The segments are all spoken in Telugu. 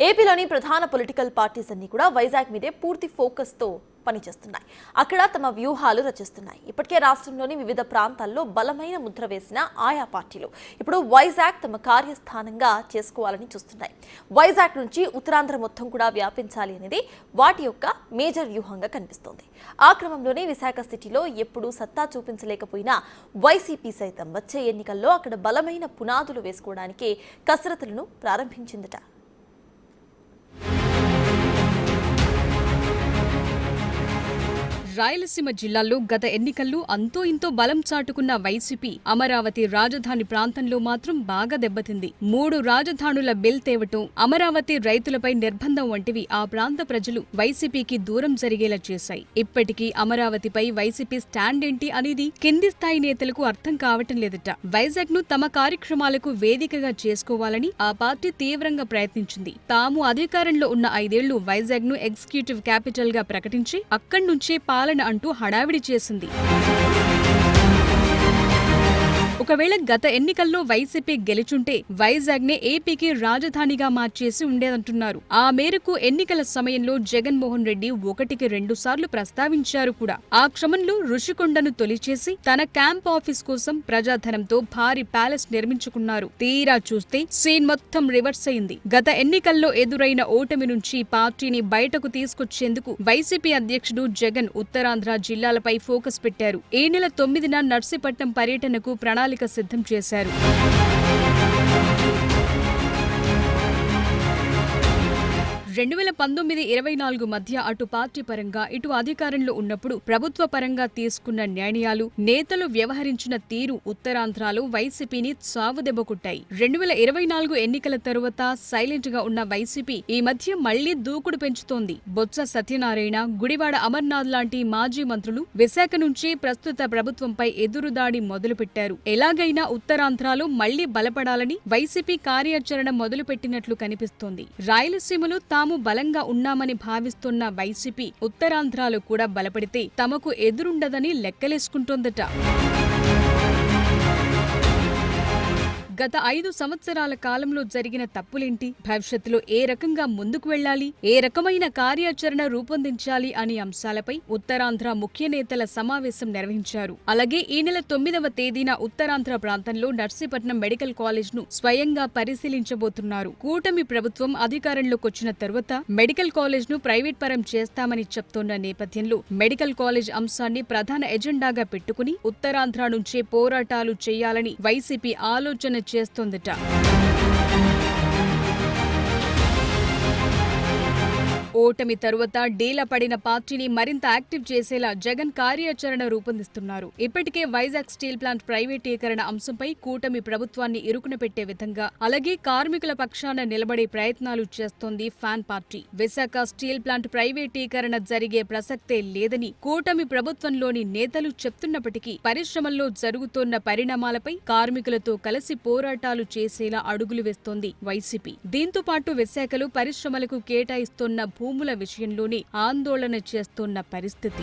ఏపీలోని ప్రధాన పొలిటికల్ పార్టీస్ అన్ని కూడా వైజాగ్ మీదే పూర్తి ఫోకస్తో పనిచేస్తున్నాయి. అక్కడ తమ వ్యూహాలు రచిస్తున్నాయి. ఇప్పటికే రాష్ట్రంలోని వివిధ ప్రాంతాల్లో బలమైన ముద్ర వేసిన ఆయా పార్టీలు ఇప్పుడు వైజాగ్ తమ కార్యస్థానంగా చేసుకోవాలని చూస్తున్నాయి. వైజాగ్ నుంచి ఉత్తరాంధ్ర మొత్తం కూడా వ్యాపించాలి అనేది వాటి యొక్క మేజర్ వ్యూహంగా కనిపిస్తోంది. ఆ క్రమంలోనే విశాఖ సిటీలో ఎప్పుడూ సత్తా చూపించలేకపోయినా వైసీపీ సైతం వచ్చే ఎన్నికల్లో అక్కడ బలమైన పునాదులు వేసుకోవడానికి కసరత్తులను ప్రారంభించిందట. రాయలసీమ జిల్లాల్లో గత ఎన్నికల్లో అంతో ఇంతో బలం చాటుకున్న వైసీపీ అమరావతి రాజధాని ప్రాంతంలో మాత్రం బాగా దెబ్బతింది. 3 రాజధానుల బిల్ తేవటం, అమరావతి రైతులపై నిర్బంధం వంటివి ఆ ప్రాంత ప్రజలు వైసీపీకి దూరం జరిగేలా చేశాయి. ఇప్పటికీ అమరావతిపై వైసీపీ స్టాండ్ ఏంటి అనేది కింది స్థాయి నేతలకు అర్థం కావటం లేదట. వైజాగ్ ను తమ కార్యక్రమాలకు వేదికగా చేసుకోవాలని ఆ పార్టీ తీవ్రంగా ప్రయత్నించింది. తాము అధికారంలో ఉన్న 5 ఏళ్లు వైజాగ్ ను ఎగ్జిక్యూటివ్ క్యాపిటల్ గా ప్రకటించి అక్కడి నుంచే పాలన అంటూ హడావిడి చేసింది. ఒకవేళ గత ఎన్నికల్లో వైసీపీ గెలుచుంటే వైజాగ్ నే ఏపీకి రాజధానిగా మార్చేసి ఉండేదంటున్నారు. ఆ మేరకు ఎన్నికల సమయంలో జగన్మోహన్ రెడ్డి 1కి 2 సార్లు ప్రస్తావించారు కూడా. ఆ క్రమంలో ఋషికొండను తొలిచేసి తన క్యాంప్ ఆఫీస్ కోసం ప్రజాధనంతో భారీ ప్యాలెస్ నిర్మించుకున్నారు. తీరా చూస్తే సీన్ మొత్తం రివర్స్ అయింది. గత ఎన్నికల్లో ఎదురైన ఓటమి నుంచి పార్టీని బయటకు తీసుకొచ్చేందుకు వైసీపీ అధ్యక్షుడు జగన్ ఉత్తరాంధ్ర జిల్లాలపై ఫోకస్ పెట్టారు. ఈ నెల 9న నర్సీపట్నం పర్యటనకు ప్రణాళిక సిద్ధం చేశారు. 2019-24 మధ్య అటు పార్టీ పరంగా ఇటు అధికారంలో ఉన్నప్పుడు ప్రభుత్వ పరంగా తీసుకున్న నిర్ణయాలు, నేతలు వ్యవహరించిన తీరు ఉత్తరాంధ్రలో వైసీపీని చావుదెబ్బ కొట్టాయి. 2024 ఎన్నికల తరువాత సైలెంట్ గా ఉన్న వైసీపీ ఈ మధ్య మళ్లీ దూకుడు పెంచుతోంది. బొత్స సత్యనారాయణ, గుడివాడ అమర్నాథ్ లాంటి మాజీ మంత్రులు విశాఖ నుంచి ప్రస్తుత ప్రభుత్వంపై ఎదురుదాడి మొదలుపెట్టారు. ఎలాగైనా ఉత్తరాంధ్రలో మళ్లీ బలపడాలని వైసీపీ కార్యాచరణ మొదలుపెట్టినట్లు కనిపిస్తోంది. రాయలసీమలో తాము బలంగా ఉన్నామని భావిస్తున్న వైసీపీ ఉత్తరాంధ్రలో కూడా బలపడితే తమకు ఎదురుండదని లెక్కలేసుకుంటోందట. గత 5 సంవత్సరాల కాలంలో జరిగిన తప్పులేంటి, భవిష్యత్తులో ఏ రకంగా ముందుకు వెళ్లాలి, ఏ రకమైన కార్యాచరణ రూపొందించాలి అనే అంశాలపై ఉత్తరాంధ్ర ముఖ్య నేతల సమావేశం నిర్వహించారు. అలాగే ఈ నెల 9వ తేదీన ఉత్తరాంధ్ర ప్రాంతంలో నర్సీపట్నం మెడికల్ కాలేజ్ ను స్వయంగా పరిశీలించబోతున్నారు. కూటమి ప్రభుత్వం అధికారంలోకొచ్చిన తరువాత మెడికల్ కాలేజ్ ను ప్రైవేట్ పరం చేస్తామని చెప్తోన్న నేపథ్యంలో మెడికల్ కాలేజ్ అంశాన్ని ప్రధాన ఎజెండాగా పెట్టుకుని ఉత్తరాంధ్ర నుంచే పోరాటాలు చేయాలని వైసీపీ ఆలోచన చేస్తోందట. ఓటమి తరువాత డీలా పడిన పార్టీని మరింత యాక్టివ్ చేసేలా జగన్ కార్యాచరణ రూపొందిస్తున్నారు. ఇప్పటికే వైజాగ్ స్టీల్ ప్లాంట్ ప్రైవేటీకరణ అంశంపై కూటమి ప్రభుత్వాన్ని ఇరుకున పెట్టే విధంగా, అలాగే కార్మికుల పక్షాన నిలబడే ప్రయత్నాలు చేస్తోంది fan party. Visakha steel plant ప్రైవేటీకరణ జరిగే ప్రసక్తే లేదని కూటమి ప్రభుత్వంలోని నేతలు చెప్తున్నప్పటికీ పరిశ్రమల్లో జరుగుతోన్న పరిణామాలపై కార్మికులతో కలిసి పోరాటాలు చేసేలా అడుగులు వేస్తోంది వైసీపీ. దీంతో పాటు విశాఖలో పరిశ్రమలకు కేటాయిస్తోన్న భూముల విషయంలోనే ఆందోళన చేస్తోన్న పరిస్థితి.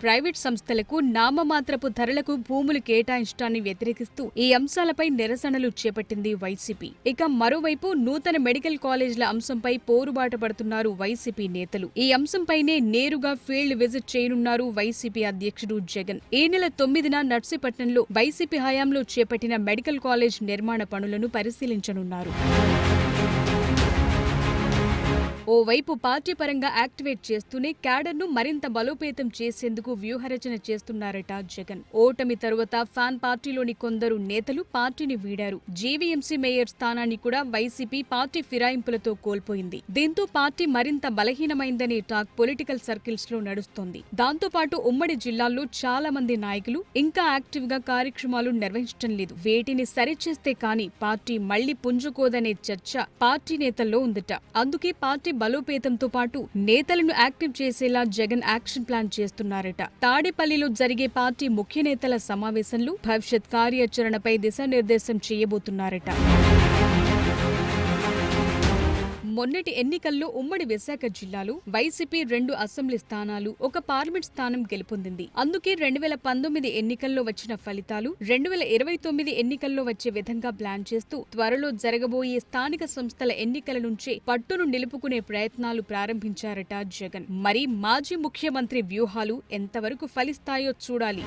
ప్రైవేట్ సంస్థలకు నామమాత్రపు ధరలకు భూములు కేటాయించడాన్ని వ్యతిరేకిస్తూ ఈ అంశాలపై నిరసనలు చేపట్టింది వైసీపీ. ఇక మరోవైపు నూతన మెడికల్ కాలేజీల అంశంపై పోరుబాట పడుతున్నారు వైసీపీ నేతలు. ఈ అంశంపైనే నేరుగా ఫీల్డ్ విజిట్ చేయనున్నారు వైసీపీ అధ్యక్షుడు జగన్. ఈ నెల 9న నర్సీపట్నంలో వైసీపీ హయాంలో చేపట్టిన మెడికల్ కాలేజ్ నిర్మాణ పనులను పరిశీలించనున్నారు. ఓవైపు పార్టీ పరంగా యాక్టివేట్ చేస్తూనే క్యాడర్ను మరింత బలోపేతం చేసేందుకు వ్యూహరచన చేస్తున్నారట జగన్. ఓటమి తరువాత ఫ్యాన్ పార్టీలోని కొందరు నేతలు పార్టీని వీడారు. జీవీఎంసీ మేయర్ స్థానాన్ని కూడా వైసీపీ పార్టీ ఫిరాయింపులతో కోల్పోయింది. దీంతో పార్టీ మరింత బలహీనమైందనే టాక్ పొలిటికల్ సర్కిల్స్ లో నడుస్తోంది. దాంతోపాటు ఉమ్మడి జిల్లాల్లో చాలా మంది నాయకులు ఇంకా యాక్టివ్ గా కార్యక్రమాలు నిర్వహించడం లేదు. వేటిని సరిచేస్తే కానీ పార్టీ మళ్లీ పుంజుకోదనే చర్చ పార్టీ నేతల్లో ఉందట. అందుకే పార్టీ బలోపేతంతో పాటు నేతలను యాక్టివ్ చేసేలా జగన్ యాక్షన్ ప్లాన్ చేస్తున్నారట. తాడేపల్లిలో జరిగే పార్టీ ముఖ్య నేతల సమావేశంలో భవిష్యత్ కార్యాచరణపై దిశానిర్దేశం చేయబోతున్నారట. మొన్నటి ఎన్నికల్లో ఉమ్మడి విశాఖ జిల్లాలో వైసీపీ 2 అసెంబ్లీ స్థానాలు, 1 పార్లమెంట్ స్థానం గెలుపొందింది. అందుకే 2019 ఎన్నికల్లో వచ్చిన ఫలితాలు 2029 ఎన్నికల్లో వచ్చే విధంగా ప్లాన్ చేస్తూ త్వరలో జరగబోయే స్థానిక సంస్థల ఎన్నికల నుంచే పట్టును నిలుపుకునే ప్రయత్నాలు ప్రారంభించారట జగన్. మరి మాజీ ముఖ్యమంత్రి వ్యూహాలు ఎంతవరకు ఫలిస్తాయో చూడాలి.